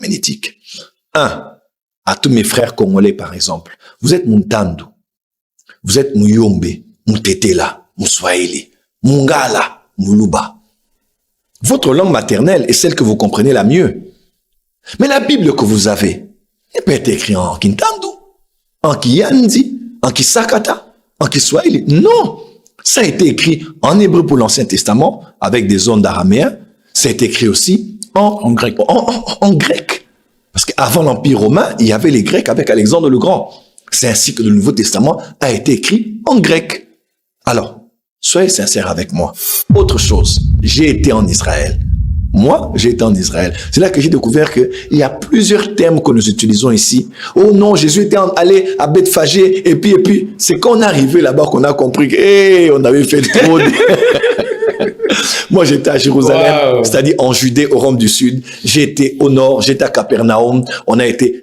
Ménétique. Un, à tous mes frères congolais, par exemple. Vous êtes Muntandu. Vous êtes Muyombe, Mutetela, Muswahili, Mungala, Muluba. Votre langue maternelle est celle que vous comprenez la mieux. Mais la Bible que vous avez n'est pas écrite en Kintandu, en Kiyandi, en Kisakata, en Kiswahili. Non! Ça a été écrit en hébreu pour l'Ancien Testament, avec des zones d'araméen. Ça a été écrit aussi en grec. En grec. Parce qu'avant l'Empire romain, il y avait les Grecs avec Alexandre le Grand. C'est ainsi que le Nouveau Testament a été écrit en grec. Alors, soyez sincères avec moi. Autre chose, j'ai été en Israël. Moi, j'ai été en Israël. C'est là que j'ai découvert qu'il y a plusieurs termes que nous utilisons ici. Oh non, Jésus était allé à Bethphagée et puis, c'est quand on est arrivé là-bas qu'on a compris qu'on avait fait trop de... Moi, j'étais à Jérusalem, c'est-à-dire en Judée, au Rome du Sud. J'ai été au nord, j'étais à Capernaum.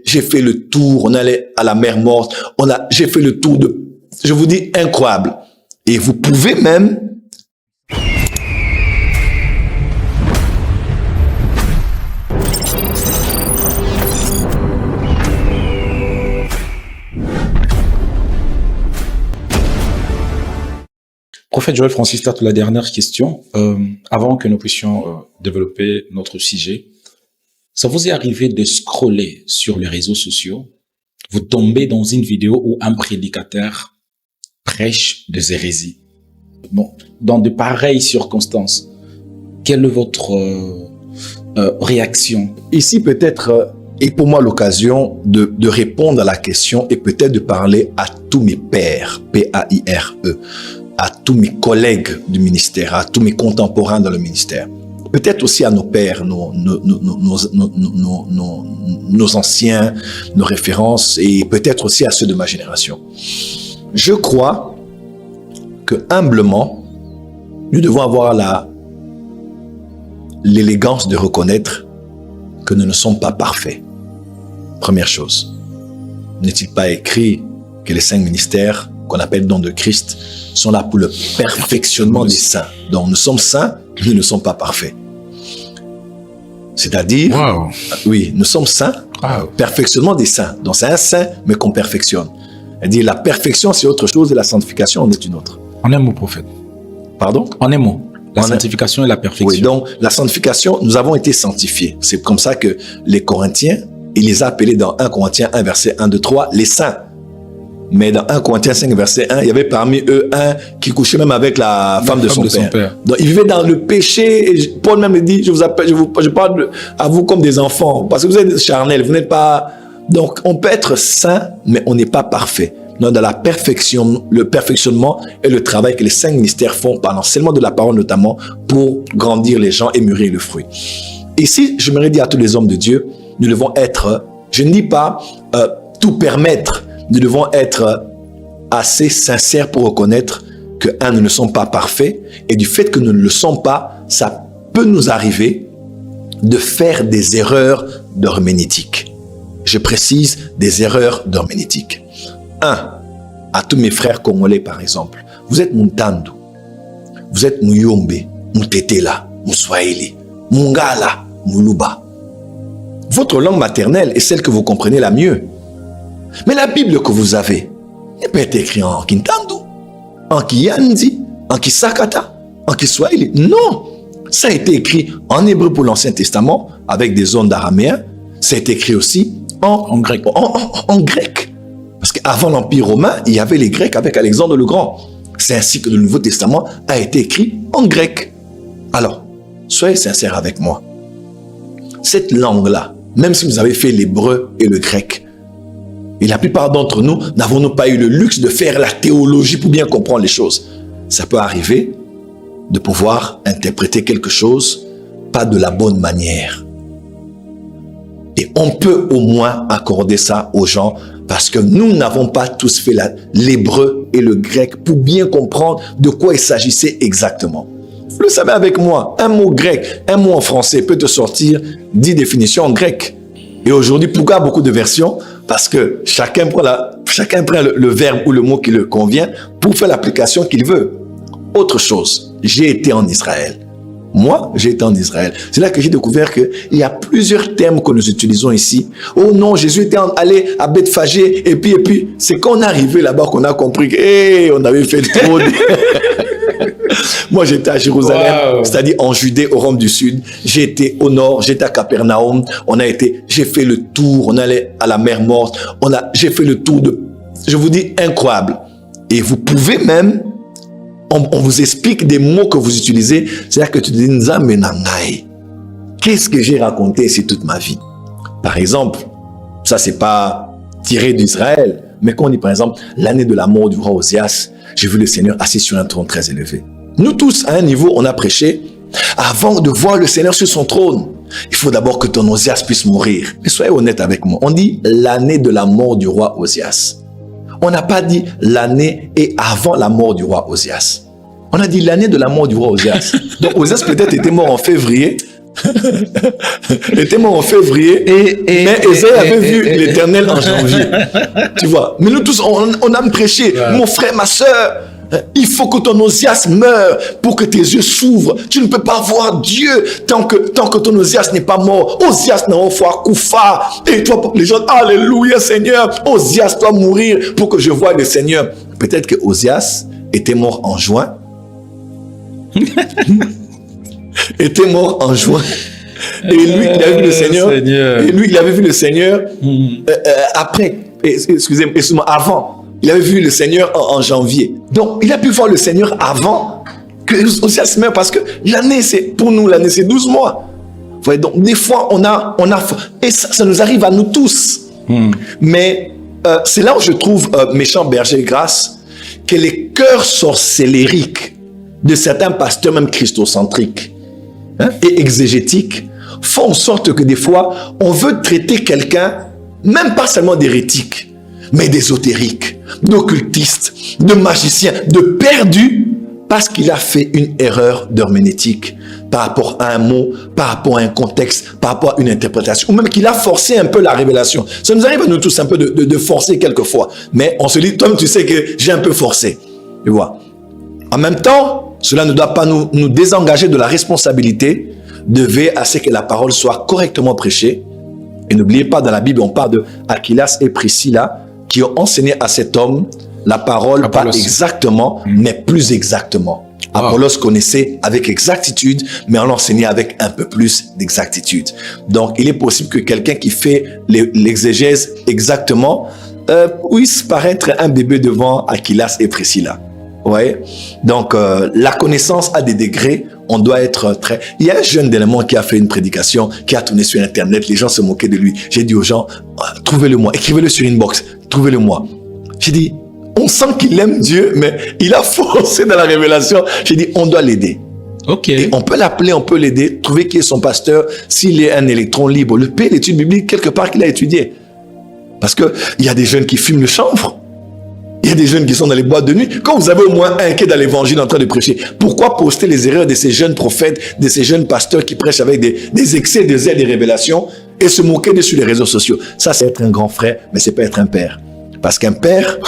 J'ai fait le tour, on allait à la mer Morte. J'ai fait le tour je vous dis, incroyable. Et vous pouvez même Prophète Joël Francis Tatou, la dernière question, avant que nous puissions développer notre sujet. Ça vous est arrivé de scroller sur les réseaux sociaux, vous tombez dans une vidéo où un prédicateur prêche des hérésies. Bon, dans de pareilles circonstances, quelle est votre réaction? Ici, peut-être, est pour moi l'occasion de répondre à la question et peut-être de parler à tous mes pairs, P-A-I-R-E, à tous mes collègues du ministère, à tous mes contemporains dans le ministère. Peut-être aussi à nos pères, nos anciens, nos références, et peut-être aussi à ceux de ma génération. Je crois que humblement, nous devons avoir l'élégance de reconnaître que nous ne sommes pas parfaits. Première chose, n'est-il pas écrit que les 5 ministères qu'on appelle dons de Christ sont là pour le perfectionnement des saints. Donc nous sommes saints, nous ne sommes pas parfaits. C'est-à-dire, oui, nous sommes saints, perfectionnement des saints. Donc c'est un saint, mais qu'on perfectionne. C'est-à-dire la perfection c'est autre chose et la sanctification en est une autre. En un mot, prophète. Pardon? En un mot. La sanctification et la perfection. Oui, donc la sanctification, nous avons été sanctifiés. C'est comme ça que les Corinthiens, il les a appelés dans 1 Corinthiens 1, verset 1, 2, 3, les saints. Mais dans 1 Corinthiens 5, verset 1, il y avait parmi eux un qui couchait même avec la femme de son père. Donc, ils vivaient dans le péché. Et Paul même dit, je parle à vous comme des enfants. Parce que vous êtes charnels, vous n'êtes pas... Donc, on peut être saint, mais on n'est pas parfait. Donc, dans la perfection, le perfectionnement et le travail que les 5 ministères font par l'enseignement de la parole, notamment, pour grandir les gens et mûrir le fruit. Ici, je me dire à tous les hommes de Dieu, nous devons être, je ne dis pas tout permettre, nous devons être assez sincères pour reconnaître que, nous ne sommes pas parfaits, et du fait que nous ne le sommes pas, ça peut nous arriver de faire des erreurs d'herméneutique. Je précise, des erreurs d'herméneutique. 1. À tous mes frères congolais, par exemple. Vous êtes Muntandu. Vous êtes Muyombe, Mutetela, Muswahili, Mungala, Muluba. Votre langue maternelle est celle que vous comprenez la mieux. Mais la Bible que vous avez n'est pas écrite en Kintandu, en Kiyandi, en Kisakata, en Kiswahili. Non! Ça a été écrit en hébreu pour l'Ancien Testament, avec des zones d'araméen. Ça a été écrit aussi en grec. En grec. Parce qu'avant l'Empire romain, il y avait les Grecs avec Alexandre le Grand. C'est ainsi que le Nouveau Testament a été écrit en grec. Alors, soyez sincères avec moi. Cette langue-là, même si vous avez fait l'hébreu et le grec, et la plupart d'entre nous, n'avons-nous pas eu le luxe de faire la théologie pour bien comprendre les choses? Ça peut arriver de pouvoir interpréter quelque chose pas de la bonne manière. Et on peut au moins accorder ça aux gens parce que nous n'avons pas tous fait l'hébreu et le grec pour bien comprendre de quoi il s'agissait exactement. Vous le savez avec moi, un mot grec, un mot en français peut te sortir 10 définitions en grec. Et aujourd'hui, pourquoi beaucoup de versions? Parce que chacun prend le verbe ou le mot qui le convient pour faire l'application qu'il veut. Autre chose, j'ai été en Israël. Moi, j'ai été en Israël. C'est là que j'ai découvert qu'il y a plusieurs termes que nous utilisons ici. Oh non, Jésus était allé à Bethphagée, et puis, c'est quand on est arrivé là-bas qu'on a compris qu'on avait fait trop de... Moi, j'étais à Jérusalem, wow. C'est-à-dire en Judée, au Rome du Sud. J'ai été au nord, j'étais à Capernaum. J'ai fait le tour, on allait à la mer Morte. J'ai fait le tour je vous dis, incroyable. Et vous pouvez même, on vous explique des mots que vous utilisez. C'est-à-dire que tu dis, Nzamenangai. Qu'est-ce que j'ai raconté ici toute ma vie? Par exemple, ça c'est pas tiré d'Israël, mais quand on dit par exemple, l'année de la mort du roi Osias, j'ai vu le Seigneur assis sur un trône très élevé. Nous tous, à un niveau, on a prêché. Avant de voir le Seigneur sur son trône, il faut d'abord que ton Osias puisse mourir. Mais soyez honnête avec moi. On dit l'année de la mort du roi Osias. On n'a pas dit l'année et avant la mort du roi Osias. On a dit l'année de la mort du roi Osias. Donc Osias peut-être était mort en février. Mais Ésaïe avait vu l'Éternel en janvier. Tu vois. Mais nous tous, on a prêché. Ouais. Mon frère, ma soeur, il faut que ton Osias meure pour que tes yeux s'ouvrent. Tu ne peux pas voir Dieu tant que ton Osias n'est pas mort. Osias n'a pas foi Koufa. Et toi, les gens, alléluia Seigneur. Osias doit mourir pour que je voie le Seigneur. Peut-être que Osias était mort en juin. Était mort en juin. Et lui, il avait vu le Seigneur. Et lui, il avait vu le Seigneur après. Excusez-moi, avant. Il avait vu le Seigneur en janvier. Donc, il a pu voir le Seigneur avant que Osias meure parce que l'année, pour nous, l'année, c'est 12 mois. Vous voyez, donc, des fois, on a et ça nous arrive à nous tous. Mais c'est là où je trouve, méchant berger grâce, que les cœurs sorcellériques de certains pasteurs, même christocentriques, et exégétiques, font en sorte que des fois, on veut traiter quelqu'un, même pas seulement d'hérétique, mais d'ésotérique, d'occultiste, de magicien, de perdu, parce qu'il a fait une erreur d'herméneutique par rapport à un mot, par rapport à un contexte, par rapport à une interprétation, ou même qu'il a forcé un peu la révélation. Ça nous arrive à nous tous un peu de forcer quelquefois, mais on se dit, toi, tu sais que j'ai un peu forcé. Tu vois. En même temps, cela ne doit pas nous désengager de la responsabilité de veiller à ce que la parole soit correctement prêchée. Et n'oubliez pas, dans la Bible, on parle de Aquilas et Priscilla qui ont enseigné à cet homme la parole, Apollos. Pas exactement, mais plus exactement. Wow. Apollos connaissait avec exactitude, mais on l'enseignait avec un peu plus d'exactitude. Donc, il est possible que quelqu'un qui fait l'exégèse exactement puisse paraître un bébé devant Aquilas et Priscilla. Ouais. Donc, la connaissance a des degrés. On doit être très... Il y a un jeune d'élément qui a fait une prédication, qui a tourné sur Internet. Les gens se moquaient de lui. J'ai dit aux gens, trouvez-le-moi. Écrivez-le sur Inbox. Trouvez-le-moi. J'ai dit, on sent qu'il aime Dieu, mais il a forcé dans la révélation. J'ai dit, on doit l'aider. Ok. Et on peut l'appeler, on peut l'aider, trouver qui est son pasteur. S'il est un électron libre, le payer l'étude biblique quelque part qu'il a étudié. Parce que il y a des jeunes qui fument le chanvre. Il y a des jeunes qui sont dans les boîtes de nuit. Quand vous avez au moins un qui est dans l'évangile en train de prêcher, pourquoi poster les erreurs de ces jeunes prophètes, de ces jeunes pasteurs qui prêchent avec des excès de zèle et révélations et se moquer de sur les réseaux sociaux? Ça, c'est être un grand frère, mais c'est pas être un père. Parce qu'un père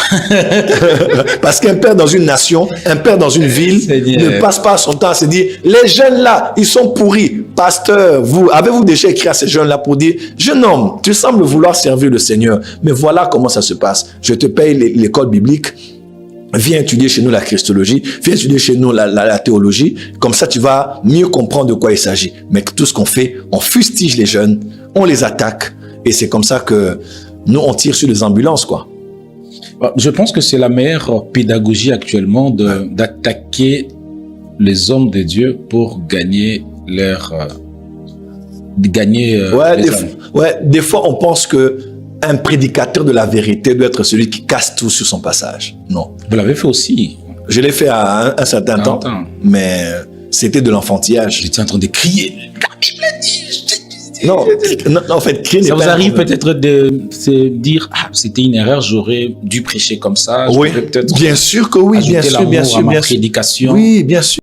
dans une nation, un père dans une ville ne passe pas son temps à se dire, les jeunes là, ils sont pourris. Pasteur, avez-vous déjà écrit à ces jeunes là pour dire, jeune homme, tu sembles vouloir servir le Seigneur, mais voilà comment ça se passe. Je te paye l'école biblique, viens étudier chez nous la christologie, viens étudier chez nous la théologie, comme ça tu vas mieux comprendre de quoi il s'agit. Mais tout ce qu'on fait, on fustige les jeunes, on les attaque, et c'est comme ça que nous on tire sur les ambulances, quoi. Je pense que c'est la meilleure pédagogie actuellement d'attaquer les hommes de Dieu pour gagner leur... des fois, on pense que un prédicateur de la vérité doit être celui qui casse tout sur son passage. Non. Vous l'avez fait aussi. Je l'ai fait à un certain temps, mais c'était de l'enfantillage. J'étais en train de crier. La Bible dit... Non, en fait, ça vous arrive peut-être de se dire, c'était une erreur, j'aurais dû prêcher comme ça. Oui, bien sûr que oui, bien sûr, prédication. Oui, bien sûr.